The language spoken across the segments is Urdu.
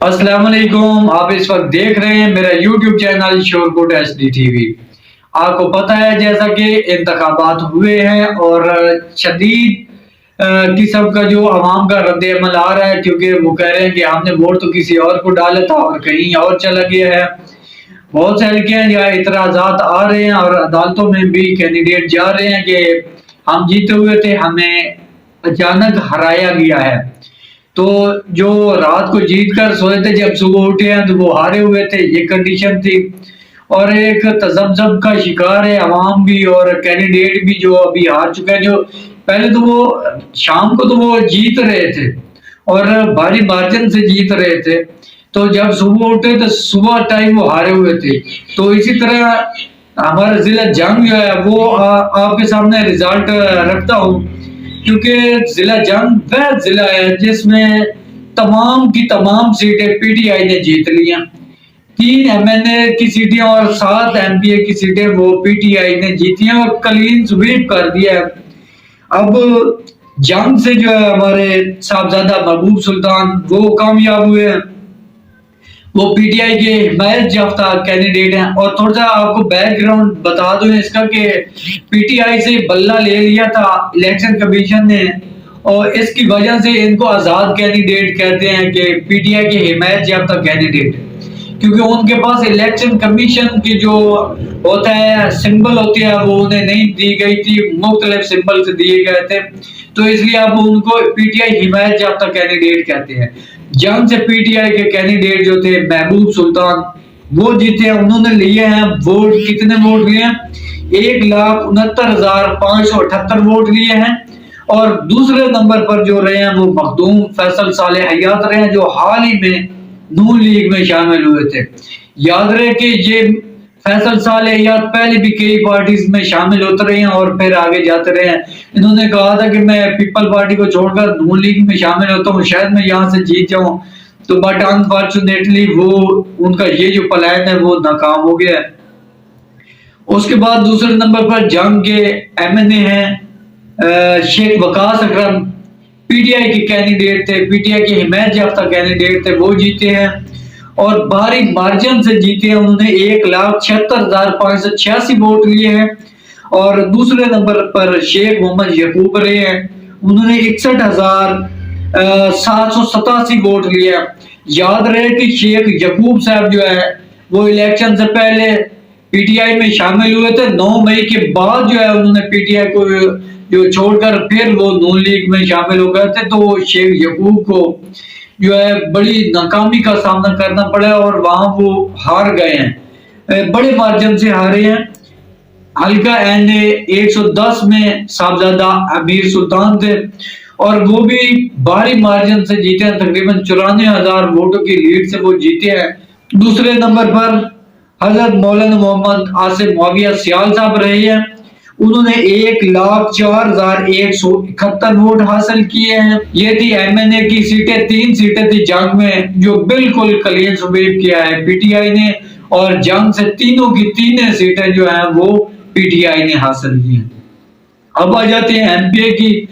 السلام علیکم. آپ اس وقت دیکھ رہے ہیں میرا YouTube channel Shorkot S D T V. آپ کو پتہ ہے جیسا کہ انتخابات ہوئے ہیں اور شدید قسم کا جو عوام کا رد عمل آ رہا ہے، کیونکہ وہ کہہ رہے ہیں کہ ہم نے ووٹ تو کسی اور کو ڈالا تھا اور کہیں اور چلا گیا ہے. بہت سے حلقے ہیں جہاں اعتراضات آ رہے ہیں اور عدالتوں میں بھی کینڈیڈیٹ جا رہے ہیں کہ ہم جیتے ہوئے تھے، ہمیں اچانک ہرایا گیا ہے. تو جو رات کو جیت کر سوئے تھے جب صبح اٹھے ہیں تو وہ ہارے ہوئے تھے، یہ کنڈیشن تھی. اور ایک تذبذب کا شکار ہے عوام بھی اور کینڈیڈیٹ بھی جو ابھی ہار چکے ہیں. جو پہلے تو وہ شام کو تو وہ جیت رہے تھے اور بھاری مارجن سے جیت رہے تھے، تو جب صبح اٹھے تو صبح ٹائم وہ ہارے ہوئے تھے. تو اسی طرح ہمارا ضلع جنگ جو ہے وہ آپ کے سامنے ریزلٹ رکھتا ہوں، کیونکہ ضلع جنگ وہ ضلع ہے جس میں تمام کی تمام سیٹیں پی ٹی آئی نے جیت لی ہیں. 3 ایم این اے کی سیٹیں اور 7 ایم پی اے کی سیٹیں وہ پی ٹی آئی نے جیتی ہیں اور کلین سویپ کر دیا ہے. اب جنگ سے جو ہے ہمارے صاحبزادہ محبوب سلطان وہ کامیاب ہوئے ہیں، وہ پی ٹی آئی کے حمایت یافتہ کینڈیڈیٹ ہیں. اور تھوڑا سا آپ کو بیک گراؤنڈ بتا دوں اس کا کہ پی ٹی آئی سے بلہ لے لیا تھا الیکشن کمیشن نے، اور اس کی وجہ سے ان کو آزاد کینڈیڈیٹ کہتے ہیں کہ پی ٹی آئی کے حمایت یافتہ کینڈیڈیٹ، کیونکہ ان کے پاس الیکشن کمیشن کی جو ہوتا ہے سمبل ہوتی ہے وہ انہیں نہیں دی گئی تھی، مختلف سمبل سے دیے گئے تھے، تو اس لیے اب ان کو پی ٹی آئی حمایت یافتہ کینڈیڈیٹ کہتے ہیں. جنگ سے پی ٹی آئی کے کینڈیڈیٹ جو تھے محبوب سلطان وہ جیتے ہیں. انہوں نے لیے ہیں ووٹ، کتنے ووٹ لیے ہیں؟ 1,69,578 ووٹ لیے ہیں. اور دوسرے نمبر پر جو رہے ہیں وہ مخدوم فیصل صالح حیات رہے ہیں، جو حال ہی میں نون لیگ میں شامل ہوئے تھے. یاد رہے کہ یہ فیصل صالح حیات پہلے بھی کئی پارٹیز میں شامل ہوتے رہے ہیں اور پھر آگے جاتے رہے ہیں. انہوں نے کہا تھا کہ میں پیپل پارٹی کو چھوڑ کر نون لیگ میں شامل ہوتا ہوں، شاید میں یہاں سے جیت جاؤں، تو بٹ انفارچونیٹلی وہ ان کا یہ جو پلان ہے وہ ناکام ہو گیا ہے. اس کے بعد دوسرے نمبر پر جنگ کے ایم این اے ہیں شیخ وقاص اکرم، پی ٹی آئی کے کینڈیڈیٹ تھے، پی ٹی آئی کے حمایت یافتہ کینڈیڈیٹ تھے، وہ جیتے ہیں اور بھاری مارجن سے جیتے ہیں. انہوں نے 1,76,586 ووٹ لیے ہیں. اور دوسرے نمبر پر شیخ محمد یعقوب رہے ہیں، انہوں نے 61,787 ووٹ لیے ہیں. یاد رہے کہ شیخ یعقوب صاحب جو ہے وہ الیکشن سے پہلے پی ٹی آئی میں شامل ہوئے تھے. 9 مئی کے بعد جو ہے انہوں نے پی ٹی آئی کو جو چھوڑ کر پھر وہ نون لیگ میں شامل ہو گئے تھے، تو شیخ یعقوب کو جو ہے بڑی ناکامی کا سامنا کرنا پڑا اور وہاں وہ ہار گئے ہیں، بڑے مارجن سے ہارے ہیں. حلقہ این اے 110 میں صاحبزادہ امیر سلطان تھے اور وہ بھی بھاری مارجن سے جیتے ہیں، تقریباً 94,000 ووٹوں کی لیڈ سے وہ جیتے ہیں. دوسرے نمبر پر حضرت مولانا محمد آصف معاویہ سیال صاحب رہے ہیں، انہوں نے 1,04,171 ووٹ حاصل کیے ہیں. یہ تھی ایم این اے کی سیٹیں، 3 سیٹیں تھی جنگ میں جو بالکل کلین سویپ کیا ہے پی ٹی آئی نے، اور جنگ سے تینوں کی تینوں سیٹیں جو ہیں وہ پی ٹی آئی نے حاصل کی ہیں. اب آ جاتے ہیں ایم پی اے کی.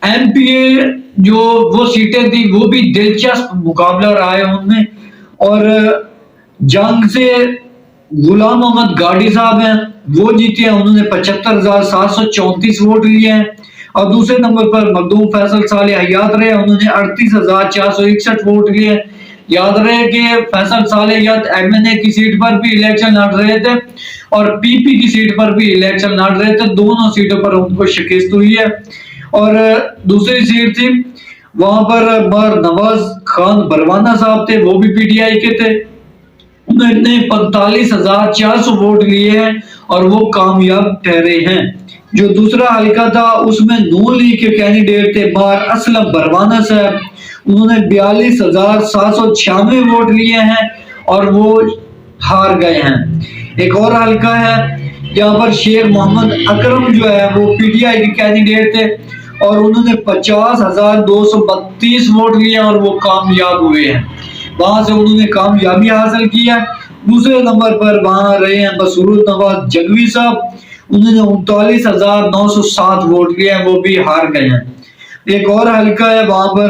ایم پی اے جو وہ سیٹیں تھی وہ بھی دلچسپ مقابلہ رہا ہے ان میں، اور جنگ سے غلام محمد گاڑی صاحب ہیں وہ جیتے ہیں، انہوں نے 75,734 ووٹ لیے ہیں. اور دوسرے نمبر پر مخدوم فیصل صالح حیات رہے، انہوں نے 38,461 ووٹ لیے. یاد رہے کہ فیصل صالح حیات ایم این اے کی سیٹ پر بھی الیکشن لڑ رہے تھے اور پی پی کی سیٹ پر بھی الیکشن لڑ رہے تھے، دونوں سیٹوں پر ان کو شکست ہوئی ہے. اور دوسری سیٹ تھی وہاں پر مر نواز خان بروانہ صاحب تھے، وہ بھی پی ٹی آئی کے تھے، انہوں نے 45,400 ووٹ لیے ہیں اور وہ کامیاب ٹھہرے ہیں. جو دوسرا حلقہ تھا اس میں نون لیگ کے کینڈیڈیٹ تھے مار اسلم بروانہ صاحب، انہوں نے 42,796 ووٹ لیے ہیں اور وہ ہار گئے ہیں. ایک اور حلقہ ہے جہاں پر شیخ محمد اکرم جو ہے وہ پی ٹی آئی کے کینڈیڈیٹ تھے اور انہوں نے 50,232 ووٹ لیے اور وہ کامیاب ہوئے ہیں، وہاں سے انہوں نے کامیابی حاصل کی ہے. دوسرے نمبر پر وہاں رہے ہیں مسرور نواز جگوی صاحب، انہوں نے 39,907 ووٹ لیے ہیں، وہ بھی ہار گئے ہیں. ایک اور حلقہ ہے وہاں پر